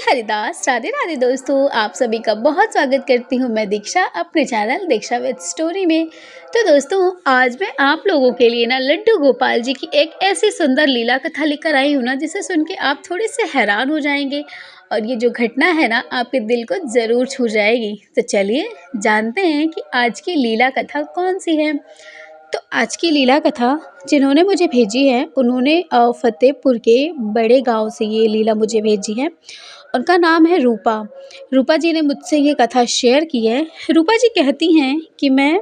हरिदास। राधे राधे दोस्तों, आप सभी का बहुत स्वागत करती हूँ मैं दीक्षा अपने चैनल दीक्षा विद स्टोरी में। तो दोस्तों, आज मैं आप लोगों के लिए ना लड्डू गोपाल जी की एक ऐसी सुंदर लीला कथा लेकर आई हूँ ना, जिसे सुन के आप थोड़े से हैरान हो जाएंगे और ये जो घटना है ना, आपके दिल को ज़रूर छू जाएगी। तो चलिए जानते हैं कि आज की लीला कथा कौन सी है। तो आज की लीला कथा जिन्होंने मुझे भेजी है, उन्होंने फ़तेहपुर के बड़े गांव से ये लीला मुझे भेजी है। उनका नाम है रूपा। रूपा जी ने मुझसे ये कथा शेयर की है। रूपा जी कहती हैं कि मैं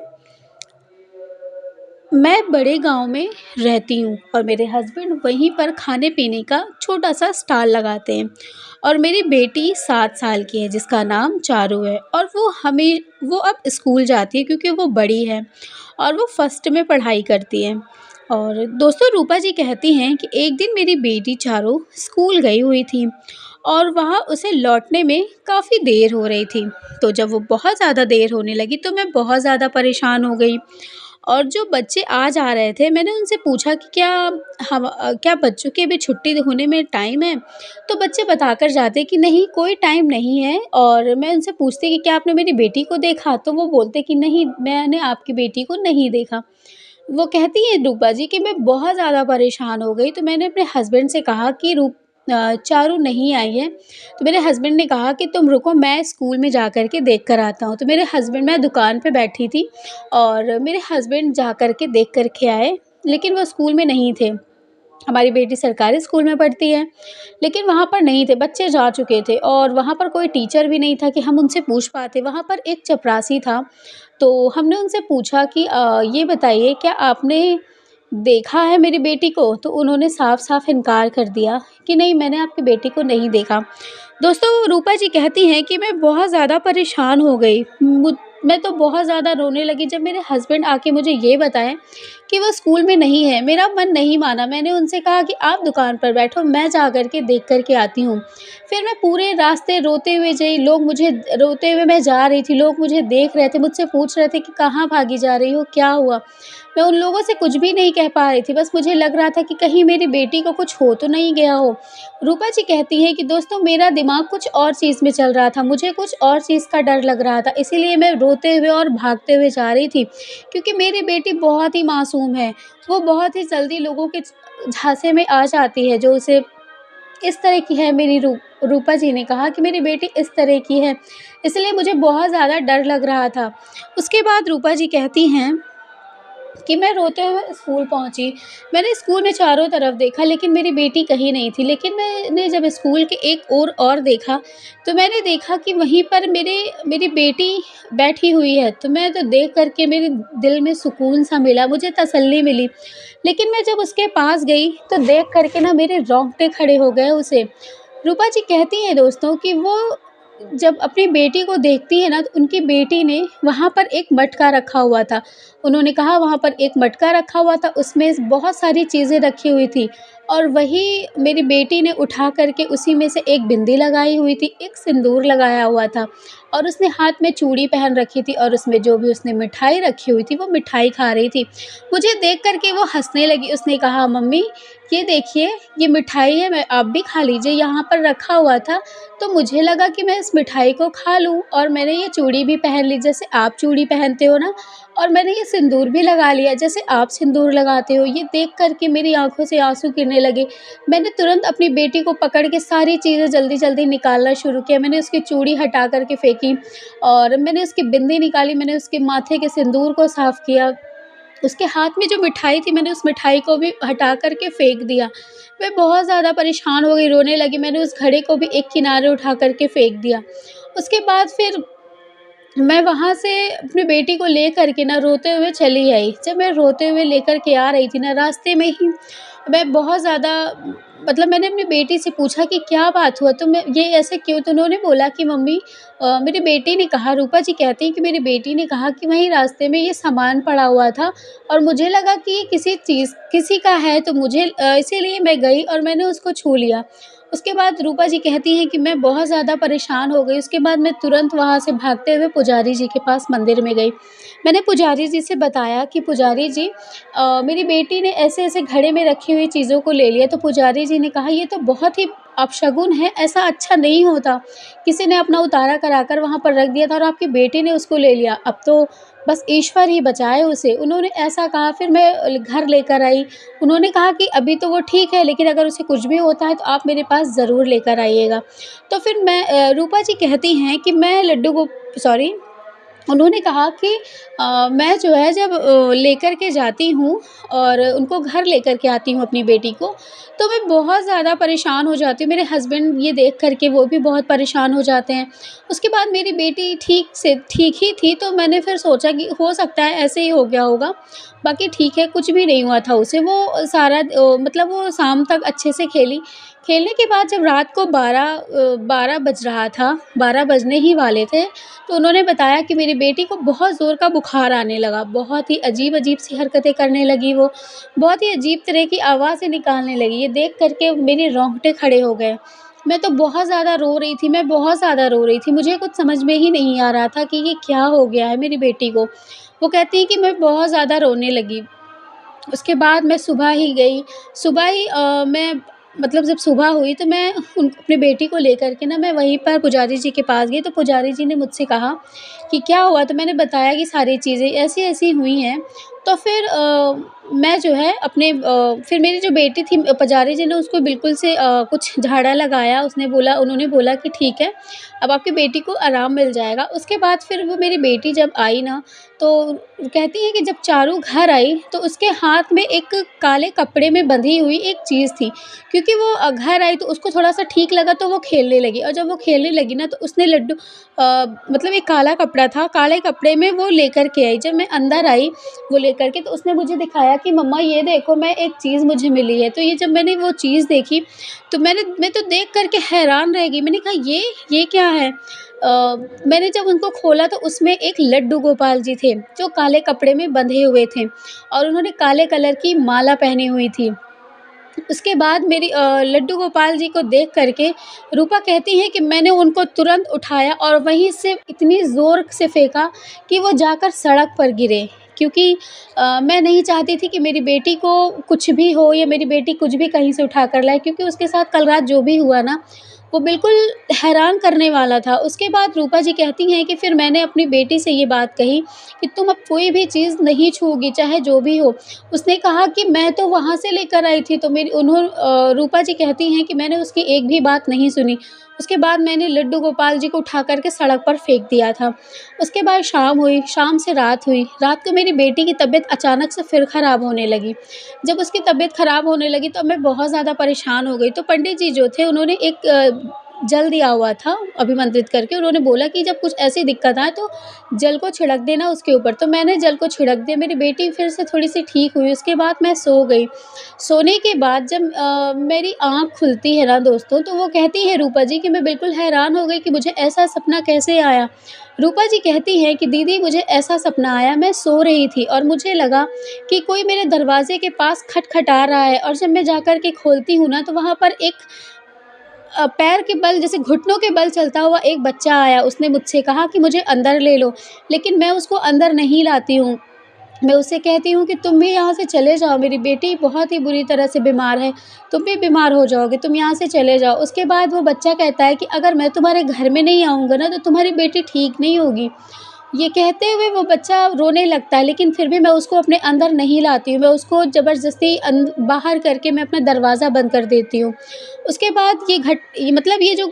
बड़े गांव में रहती हूँ और मेरे हस्बैंड वहीं पर खाने पीने का छोटा सा स्टॉल लगाते हैं। और मेरी बेटी 7 साल की है, जिसका नाम चारू है, और वो अब स्कूल जाती है क्योंकि वो बड़ी है और वो फर्स्ट में पढ़ाई करती है। और दोस्तों, रूपा जी कहती हैं कि एक दिन मेरी बेटी चारू स्कूल गई हुई थी और वहाँ उसे लौटने में काफ़ी देर हो रही थी। तो जब वो बहुत ज़्यादा देर होने लगी तो मैं बहुत ज़्यादा परेशान हो गई। और जो बच्चे आ जा रहे थे, मैंने उनसे पूछा कि क्या बच्चों की अभी छुट्टी होने में टाइम है? तो बच्चे बताकर जाते कि नहीं, कोई टाइम नहीं है। और मैं उनसे पूछती कि क्या आपने मेरी बेटी को देखा? तो वो बोलते कि नहीं, मैंने आपकी बेटी को नहीं देखा। वो कहती हैं रूपा जी कि मैं बहुत ज़्यादा परेशान हो गई, तो मैंने अपने हस्बैंड से कहा कि चारू नहीं आई है। तो मेरे हस्बैंड ने कहा कि तुम रुको, मैं स्कूल में जा कर के देख कर आता हूँ। तो मेरे हस्बैंड, मैं दुकान पे बैठी थी और मेरे हस्बैंड जा कर के देख कर के आए, लेकिन वो स्कूल में नहीं थे। हमारी बेटी सरकारी स्कूल में पढ़ती है, लेकिन वहाँ पर नहीं थे, बच्चे जा चुके थे और वहाँ पर कोई टीचर भी नहीं था कि हम उनसे पूछ पाते। वहाँ पर एक चपरासी था, तो हमने उनसे पूछा कि ये बताइए, क्या आपने देखा है मेरी बेटी को? तो उन्होंने साफ-साफ इनकार कर दिया कि नहीं, मैंने आपकी बेटी को नहीं देखा। दोस्तों, रूपा जी कहती हैं कि मैं बहुत ज़्यादा परेशान हो गई। मैं तो बहुत ज़्यादा रोने लगी जब मेरे हस्बैंड आके मुझे ये बताएँ कि वो स्कूल में नहीं है। मेरा मन नहीं माना। मैंने उनसे कहा कि आप दुकान पर बैठो, मैं जा कर के देख कर के आती हूँ। फिर मैं पूरे रास्ते रोते हुए गई। रोते हुए मैं जा रही थी, लोग मुझे देख रहे थे, मुझसे पूछ रहे थे कि कहाँ भागी जा रही हो, क्या हुआ? मैं उन लोगों से कुछ भी नहीं कह पा रही थी, बस मुझे लग रहा था कि कहीं मेरी बेटी को कुछ हो तो नहीं गया हो। रूपा जी कहती हैं कि दोस्तों, मेरा दिमाग कुछ और चीज़ में चल रहा था, मुझे कुछ और चीज़ का डर लग रहा था, इसीलिए मैं रोते हुए और भागते हुए जा रही थी, क्योंकि मेरी बेटी बहुत ही मासूम है। वो बहुत ही जल्दी लोगों के झांसे में आ जाती है, जो उसे इस तरह की है। रूपा जी ने कहा कि मेरी बेटी इस तरह की है, इसलिए मुझे बहुत ज़्यादा डर लग रहा था। उसके बाद रूपा जी कहती हैं कि मैं रोते हुए स्कूल पहुँची। मैंने स्कूल में चारों तरफ देखा, लेकिन मेरी बेटी कहीं नहीं थी। लेकिन मैंने जब स्कूल के एक ओर और देखा, तो मैंने देखा कि वहीं पर मेरी बेटी बैठी हुई है। तो मैं तो देख कर के मेरे दिल में सुकून-सा मिला, मुझे तसल्ली मिली। लेकिन मैं जब उसके पास गई, तो देख कर के ना मेरे रोंगटे खड़े हो गए उसे। रूपा जी कहती हैं दोस्तों कि वो जब अपनी बेटी को देखती है ना, तो उनकी बेटी ने वहाँ पर एक मटका रखा हुआ था। उन्होंने कहा वहाँ पर एक मटका रखा हुआ था, उसमें बहुत सारी चीज़ें रखी हुई थी और वही मेरी बेटी ने उठा कर के उसी में से एक बिंदी लगाई हुई थी, एक सिंदूर लगाया हुआ था और उसने हाथ में चूड़ी पहन रखी थी और उसमें जो भी उसने मिठाई रखी हुई थी, वो मिठाई खा रही थी। मुझे देख कर के वो हँसने लगी। उसने कहा, मम्मी ये देखिए, ये मिठाई है, मैं आप भी खा लीजिए, यहाँ पर रखा हुआ था, तो मुझे लगा कि मैं इस मिठाई को खा लूँ और मैंने ये चूड़ी भी पहन ली, जैसे आप चूड़ी पहनते हो ना, और मैंने ये सिंदूर भी लगा लिया जैसे आप सिंदूर लगाते हो। ये देख कर के मेरी आँखों से आँसू गिरने लगे। मैंने तुरंत अपनी बेटी को पकड़ के सारी चीज़ें जल्दी-जल्दी निकालना शुरू किया। मैंने उसकी चूड़ी हटा कर के फेंकी और मैंने उसकी बिंदी निकाली, मैंने उसके माथे के सिंदूर को साफ़ किया। उसके हाथ में जो मिठाई थी, मैंने उस मिठाई को भी हटा कर के फेंक दिया। मैं बहुत ज़्यादा परेशान हो गई, रोने लगी। मैंने उस घड़े को भी एक किनारे उठा कर के फेंक दिया। उसके बाद फिर मैं वहाँ से अपनी बेटी को लेकर के ना रोते हुए चली आई। जब मैं रोते हुए लेकर के आ रही थी ना, रास्ते में ही मैं बहुत ज़्यादा, मतलब मैंने अपनी बेटी से पूछा कि क्या बात हुआ? तो मैं ये ऐसे क्यों? तो उन्होंने बोला कि मम्मी, मेरी बेटी ने कहा, रूपा जी कहती हैं कि मेरी बेटी ने कहा कि वहीं रास्ते में ये सामान पड़ा हुआ था और मुझे लगा कि ये किसी का है, तो इसीलिए मैं गई और मैंने उसको छू लिया। उसके बाद रूपा जी कहती हैं कि मैं बहुत ज़्यादा परेशान हो गई। उसके बाद मैं तुरंत वहाँ से भागते हुए पुजारी जी के पास मंदिर में गई। मैंने पुजारी जी से बताया कि पुजारी जी, मेरी बेटी ने ऐसे-ऐसे घड़े में रखी हुई चीज़ों को ले लिया। तो पुजारी जी ने कहा, ये तो बहुत ही अपशगुन है, ऐसा अच्छा नहीं होता। किसी ने अपना उतारा कराकर वहाँ पर रख दिया था और आपकी बेटी ने उसको ले लिया, अब तो बस ईश्वर ही बचाए उसे। उन्होंने ऐसा कहा, फिर मैं घर लेकर आई। उन्होंने कहा कि अभी तो वो ठीक है, लेकिन अगर उसे कुछ भी होता है तो आप मेरे पास ज़रूर लेकर आइएगा। तो फिर रूपा जी कहती हैं कि मैं लड्डू को सॉरी उन्होंने कहा कि मैं जो है जब लेकर के जाती हूँ और उनको घर लेकर के आती हूँ अपनी बेटी को, तो मैं बहुत ज़्यादा परेशान हो जाती हूँ। मेरे हस्बैंड ये देख कर के वो भी बहुत परेशान हो जाते हैं। उसके बाद मेरी बेटी ठीक ही थी, तो मैंने फिर सोचा कि हो सकता है ऐसे ही हो गया होगा। बाकी ठीक है, कुछ भी नहीं हुआ था उसे। वो मतलब वो शाम तक अच्छे से खेली। खेलने के बाद जब रात को 12 बज रहा था, 12 बजने ही वाले थे, तो उन्होंने बताया कि मेरी बेटी को बहुत ज़ोर का बुखार आने लगा। बहुत ही अजीब-अजीब सी हरकतें करने लगी वो, बहुत ही अजीब तरह की आवाज़ें निकालने लगी। ये देख कर के मेरे रोंगटे खड़े हो गए। मैं तो बहुत ज़्यादा रो रही थी, मैं बहुत ज़्यादा रो रही थी। मुझे कुछ समझ में ही नहीं आ रहा था कि ये क्या हो गया है मेरी बेटी को। वो कहती है कि मैं बहुत ज़्यादा रोने लगी। उसके बाद मैं सुबह ही गई, सुबह ही मैं मतलब जब सुबह हुई तो मैं अपनी बेटी को लेकर के ना मैं वहीं पर पुजारी जी के पास गई, तो पुजारी जी ने मुझसे कहा कि क्या हुआ? तो मैंने बताया कि सारी चीज़ें ऐसी-ऐसी हुई हैं। तो फिर मैं जो है फिर मेरी जो बेटी थी, पुजारी जी ने उसको बिल्कुल से कुछ झाड़ा लगाया, उन्होंने बोला कि ठीक है, अब आपकी बेटी को आराम मिल जाएगा। उसके बाद फिर वो मेरी बेटी जब आई ना, तो कहती है कि जब चारू घर आई तो उसके हाथ में एक काले कपड़े में बंधी हुई एक चीज़ थी, क्योंकि वो घर आई तो उसको थोड़ा-सा ठीक लगा तो वो खेलने लगी, और जब वो खेलने लगी ना तो उसने मतलब एक काला कपड़ा था, काले कपड़े में वो लेकर के आई। जब मैं अंदर आई वो लेकर के, तो उसने मुझे दिखाया कि मम्मा ये देखो, मैं एक चीज़ मुझे मिली है। तो ये जब मैंने वो चीज़ देखी तो मैं तो देख कर के हैरान रह गई। मैंने कहा ये क्या है? मैंने जब उनको खोला तो उसमें एक लड्डू गोपाल जी थे, जो काले कपड़े में बंधे हुए थे और उन्होंने काले कलर की माला पहनी हुई थी। उसके बाद लड्डू गोपाल जी को देख कर के रूपा कहती हैं कि मैंने उनको तुरंत उठाया और वहीं से इतनी ज़ोर से फेंका कि वो जाकर सड़क पर गिरे। क्योंकि मैं नहीं चाहती थी कि मेरी बेटी को कुछ भी हो या मेरी बेटी कुछ भी कहीं से उठा कर लाए, क्योंकि उसके साथ कल रात जो भी हुआ ना, वो बिल्कुल हैरान करने वाला था। उसके बाद रूपा जी कहती हैं कि फिर मैंने अपनी बेटी से ये बात कही कि तुम अब कोई भी चीज़ नहीं छूओगी, चाहे जो भी हो। उसने कहा कि मैं तो वहाँ से लेकर आई थी, तो रूपा जी कहती हैं कि मैंने उसकी एक भी बात नहीं सुनी। उसके बाद मैंने लड्डू गोपाल जी को उठा कर के सड़क पर फेंक दिया था। उसके बाद शाम हुई, शाम से रात हुई। रात को मेरी बेटी की तबीयत अचानक से फिर ख़राब होने लगी। जब उसकी तबीयत ख़राब होने लगी तो मैं बहुत ज़्यादा परेशान हो गई। तो पंडित जी जो थे उन्होंने एक जल दिया हुआ था अभिमंत्रित करके। उन्होंने बोला कि जब कुछ ऐसी दिक्कत आए तो जल को छिड़क देना उसके ऊपर। तो मैंने जल को छिड़क दिया, मेरी बेटी फिर से थोड़ी-सी ठीक हुई। उसके बाद मैं सो गई। सोने के बाद जब मेरी आँख खुलती है ना दोस्तों, तो वो कहती है रूपा जी कि मैं बिल्कुल हैरान हो गई कि मुझे ऐसा सपना कैसे आया। रूपा जी कहती हैं कि दीदी मुझे ऐसा सपना आया, मैं सो रही थी और मुझे लगा कि कोई मेरे दरवाज़े के पास खटखटा रहा है, और जब मैं जाकर के खोलती हूँ ना तो वहाँ पर एक पैर के बल, जैसे घुटनों के बल चलता हुआ एक बच्चा आया। उसने मुझसे कहा कि मुझे अंदर ले लो, लेकिन मैं उसको अंदर नहीं लाती हूँ। मैं उससे कहती हूँ कि तुम भी यहाँ से चले जाओ, मेरी बेटी बहुत ही बुरी तरह से बीमार है, तुम भी बीमार हो जाओगे, तुम यहाँ से चले जाओ। उसके बाद वो बच्चा कहता है कि अगर मैं तुम्हारे घर में नहीं आऊँगा ना तो तुम्हारी बेटी ठीक नहीं होगी। ये कहते हुए वो बच्चा रोने लगता है, लेकिन फिर भी मैं उसको अपने अंदर नहीं लाती हूँ। मैं उसको ज़बरदस्ती बाहर करके मैं अपना दरवाज़ा बंद कर देती हूँ। उसके बाद ये मतलब ये जो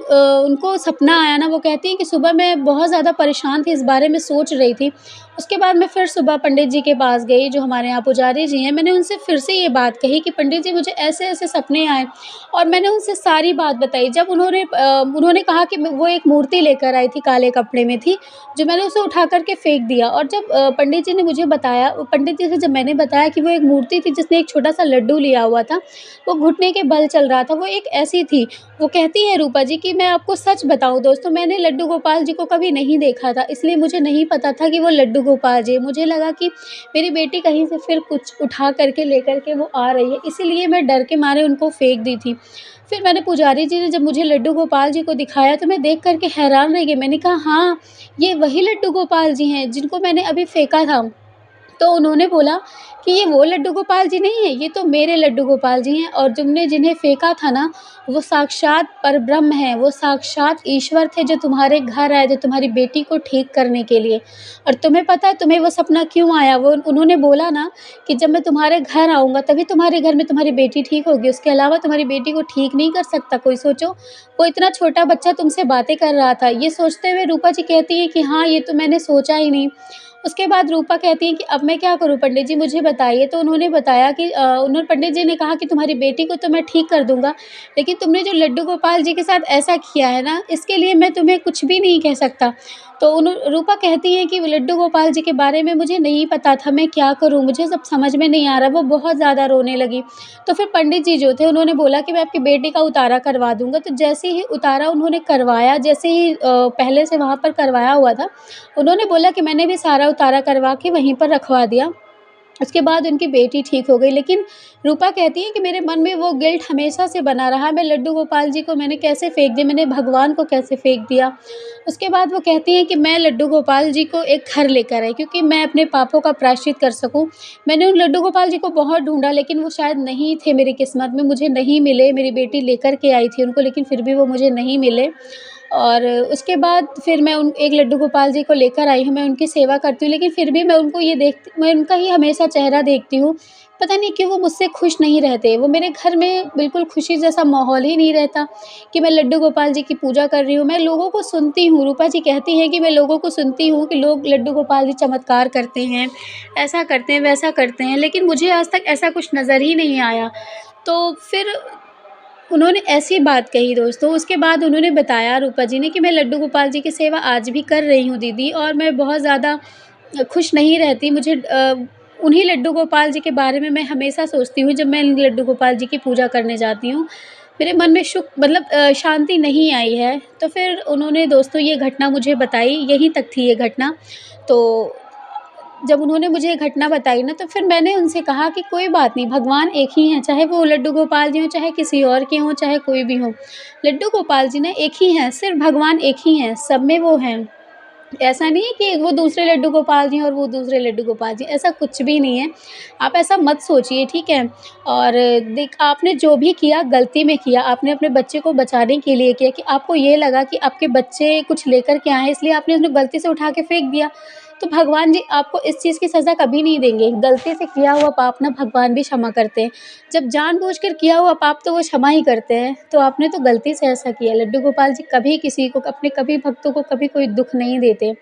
उनको सपना आया ना, वो कहती हैं कि सुबह मैं बहुत ज़्यादा परेशान थी, इस बारे में सोच रही थी। उसके बाद मैं फिर सुबह पंडित जी के पास गई, जो हमारे यहाँ पुजारी जी हैं। मैंने उनसे फिर से ये बात कही कि पंडित जी मुझे ऐसे-ऐसे सपने आए, और मैंने उनसे सारी बात बताई। जब उन्होंने कहा कि वो एक मूर्ति लेकर आई थी, काले कपड़े में थी, जो मैंने उसे उठा कर के फेंक दिया। और जब पंडित जी ने मुझे बताया, पंडित जी से जब मैंने बताया कि वो एक मूर्ति थी जिसने एक छोटा-सा लड्डू लिया हुआ था, वो घुटने के बल चल रहा था, वो एक ऐसी थी। वो कहती है रूपा जी कि मैं आपको सच बताऊँ दोस्तों, मैंने लड्डू गोपाल जी को कभी नहीं देखा था, इसलिए मुझे नहीं पता था कि वो लड्डू गोपाल जी हैं। मुझे लगा कि मेरी बेटी कहीं से फिर कुछ उठा करके लेकर के वो आ रही है, इसीलिए मैं डर के मारे उनको फेंक दी थी। फिर मैंने पुजारी जी ने जब मुझे लड्डू गोपाल जी को दिखाया तो मैं देख कर के हैरान रह गई। मैंने कहा हाँ, ये वही लड्डू गोपाल जी हैं जिनको मैंने अभी फेंका था। तो उन्होंने बोला कि ये वो लड्डू गोपाल जी नहीं है, ये तो मेरे लड्डू गोपाल जी हैं, और तुमने जिन्हें फेंका था ना, वो साक्षात परब्रह्म हैं, वो साक्षात ईश्वर थे जो तुम्हारे घर आए थे तुम्हारी बेटी को ठीक करने के लिए। और तुम्हें पता है तुम्हें वो सपना क्यों आया? वो उन्होंने बोला ना कि जब मैं तुम्हारे घर आऊँगा तभी तुम्हारे घर में तुम्हारी बेटी ठीक होगी, उसके अलावा तुम्हारी बेटी को ठीक नहीं कर सकता कोई। सोचो, वो इतना छोटा बच्चा तुमसे बातें कर रहा था। ये सोचते हुए रूपा जी कहती हैं कि हाँ, ये तो मैंने सोचा ही नहीं। उसके बाद रूपा कहती हैं कि अब मैं क्या करूँ पंडित जी, मुझे बताइए। तो उन्होंने बताया कि उन्होंने पंडित जी ने कहा कि तुम्हारी बेटी को तो मैं ठीक कर दूँगा, लेकिन तुमने जो लड्डू गोपाल जी के साथ ऐसा किया है ना, इसके लिए मैं तुम्हें कुछ भी नहीं कह सकता। तो रूपा कहती हैं कि वो लड्डू गोपाल जी के बारे में मुझे नहीं पता था, मैं क्या करूँ? मुझे सब समझ में नहीं आ रहा। वो बहुत ज़्यादा रोने लगी। तो फिर पंडित जी जो थे उन्होंने बोला कि मैं आपकी बेटी का उतारा करवा दूँगा। तो जैसे ही उतारा उन्होंने करवाया, जैसे ही पहले से वहाँ पर करवाया हुआ था, उन्होंने बोला कि मैंने भी सारा उतारा करवा के वहीं पर रखवा दिया। उसके बाद उनकी बेटी ठीक हो गई। लेकिन रूपा कहती है कि मेरे मन में वो गिल्ट हमेशा से बना रहा, मैं लड्डू गोपाल जी को मैंने कैसे फेंक दिया, मैंने भगवान को कैसे फेंक दिया। उसके बाद वो कहती हैं कि मैं लड्डू गोपाल जी को एक घर लेकर आई, क्योंकि मैं अपने पापों का प्रायश्चित कर सकूँ। मैंने उन लड्डू गोपाल जी को बहुत ढूँढा, लेकिन वो शायद नहीं थे मेरी किस्मत में, मुझे नहीं मिले। मेरी बेटी लेकर के आई थी उनको, लेकिन फिर भी वो मुझे नहीं मिले। और उसके बाद फिर मैं उन एक लड्डू गोपाल जी को लेकर आई हूँ, मैं उनकी सेवा करती हूँ, लेकिन फिर भी मैं उनका ही हमेशा चेहरा देखती हूँ। पता नहीं क्यों वो मुझसे खुश नहीं रहते, वो मेरे घर में बिल्कुल खुशी जैसा माहौल ही नहीं रहता कि मैं लड्डू गोपाल जी की पूजा कर रही हूँ। मैं लोगों को सुनती हूँ, रूपा जी कहती हैं कि मैं लोगों को सुनती हूँ कि लोग लड्डू गोपाल जी चमत्कार करते हैं, ऐसा करते हैं, वैसा करते हैं, लेकिन मुझे आज तक ऐसा कुछ नज़र ही नहीं आया। तो फिर उन्होंने ऐसी बात कही दोस्तों, उसके बाद उन्होंने बताया रूपा जी ने कि मैं लड्डू गोपाल जी की सेवा आज भी कर रही हूँ दीदी, और मैं बहुत ज़्यादा खुश नहीं रहती। उन्हीं लड्डू गोपाल जी के बारे में मैं हमेशा सोचती हूँ जब मैं इन लड्डू गोपाल जी की पूजा करने जाती हूँ। मेरे मन में शांति नहीं आई है। तो फिर उन्होंने दोस्तों ये घटना मुझे बताई, यहीं तक थी ये घटना। तो जब उन्होंने मुझे ये घटना बताई ना, तो फिर मैंने उनसे कहा कि कोई बात नहीं, भगवान एक ही हैं, चाहे वो लड्डू गोपाल जी हों, चाहे किसी और के हों, चाहे कोई भी हो। लड्डू गोपाल जी ना एक ही हैं, सिर्फ़ भगवान एक ही हैं, सब में वो हैं। ऐसा नहीं है कि वो दूसरे लड्डू गोपाल जी हैं और वो दूसरे लड्डू गोपाल जी, ऐसा कुछ भी नहीं है। आप ऐसा मत सोचिए, ठीक है? और आपने जो भी किया गलती में किया, आपने अपने बच्चे को बचाने के लिए किया, कि आपको ये लगा कि आपके बच्चे कुछ लेकर के आए हैं, इसलिए आपने उसको गलती से उठा के फेंक दिया। तो भगवान जी आपको इस चीज़ की सज़ा कभी नहीं देंगे। गलती से किया हुआ पाप ना भगवान भी क्षमा करते हैं। जब जानबूझकर किया हुआ पाप तो वो क्षमा ही करते हैं। तो आपने तो गलती से ऐसा किया। लड्डू गोपाल जी कभी किसी को, अपने कभी भक्तों को कभी कोई दुःख नहीं देते।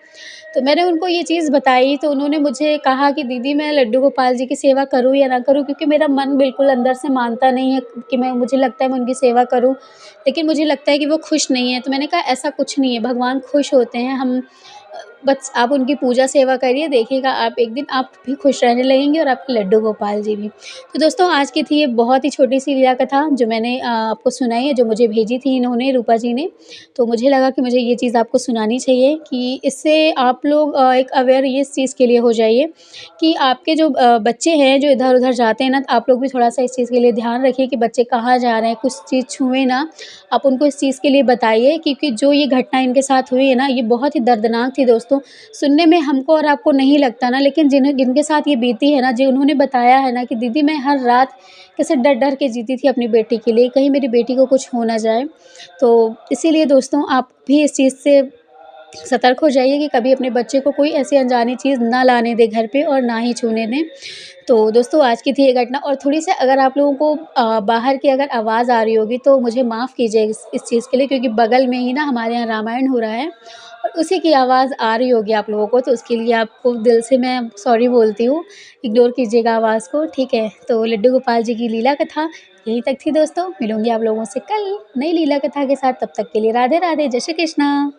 तो मैंने उनको ये चीज़ बताई, तो उन्होंने मुझे कहा कि दीदी मैं लड्डू गोपाल जी की सेवा करूँ या ना करूँ, क्योंकि मेरा मन बिल्कुल अंदर से मानता नहीं है कि मुझे लगता है मैं उनकी सेवा करूँ, लेकिन मुझे लगता है कि वो खुश नहीं है। तो मैंने कहा ऐसा कुछ नहीं है, भगवान खुश होते हैं। बस आप उनकी पूजा सेवा करिए, देखिएगा आप एक दिन आप भी खुश रहने लगेंगे और आपके लड्डू गोपाल जी भी। तो दोस्तों आज की थी ये बहुत ही छोटी-सी लीला कथा जो मैंने आपको सुनाई है, जो मुझे भेजी थी इन्होंने, रूपा जी ने। तो मुझे लगा कि मुझे ये चीज़ आपको सुनानी चाहिए, कि इससे आप लोग एक अवेयर ये इस चीज़ के लिए हो जाइए कि आपके जो बच्चे हैं जो इधर-उधर जाते हैं ना, तो आप लोग भी थोड़ा-सा इस चीज़ के लिए ध्यान रखिए कि बच्चे कहाँ जा रहे हैं, कुछ चीज़ छुएँ ना। आप उनको इस चीज़ के लिए बताइए, क्योंकि जो ये घटना इनके साथ हुई है ना, ये बहुत ही दर्दनाक थी दोस्तों। सुनने में हमको और आपको नहीं लगता ना, लेकिन जिनके साथ ये बीती है ना, जो उन्होंने बताया है ना कि दीदी मैं हर रात कैसे डर-डर के जीती थी अपनी बेटी के लिए, कहीं मेरी बेटी को कुछ हो ना जाए। तो इसीलिए दोस्तों आप भी इस चीज़ से सतर्क हो जाइए कि कभी अपने बच्चे को कोई ऐसी अनजानी चीज़ ना लाने दें घर पे और ना ही छूने दें। तो दोस्तों आज की थी ये घटना, और थोड़ी-सी अगर आप लोगों को बाहर की अगर आवाज़ आ रही होगी तो मुझे माफ़ कीजिए इस चीज़ के लिए, क्योंकि बगल में ही ना हमारे यहाँ रामायण हो रहा है और उसी की आवाज़ आ रही होगी आप लोगों को, तो उसके लिए आपको दिल से मैं सॉरी बोलती हूँ। इग्नोर कीजिएगा आवाज़ को, ठीक है? तो लड्डू गोपाल जी की लीला कथा यहीं तक थी दोस्तों। मिलूँगी आप लोगों से कल नई लीला कथा के साथ, तब तक के लिए राधे-राधे, जय श्री कृष्णा।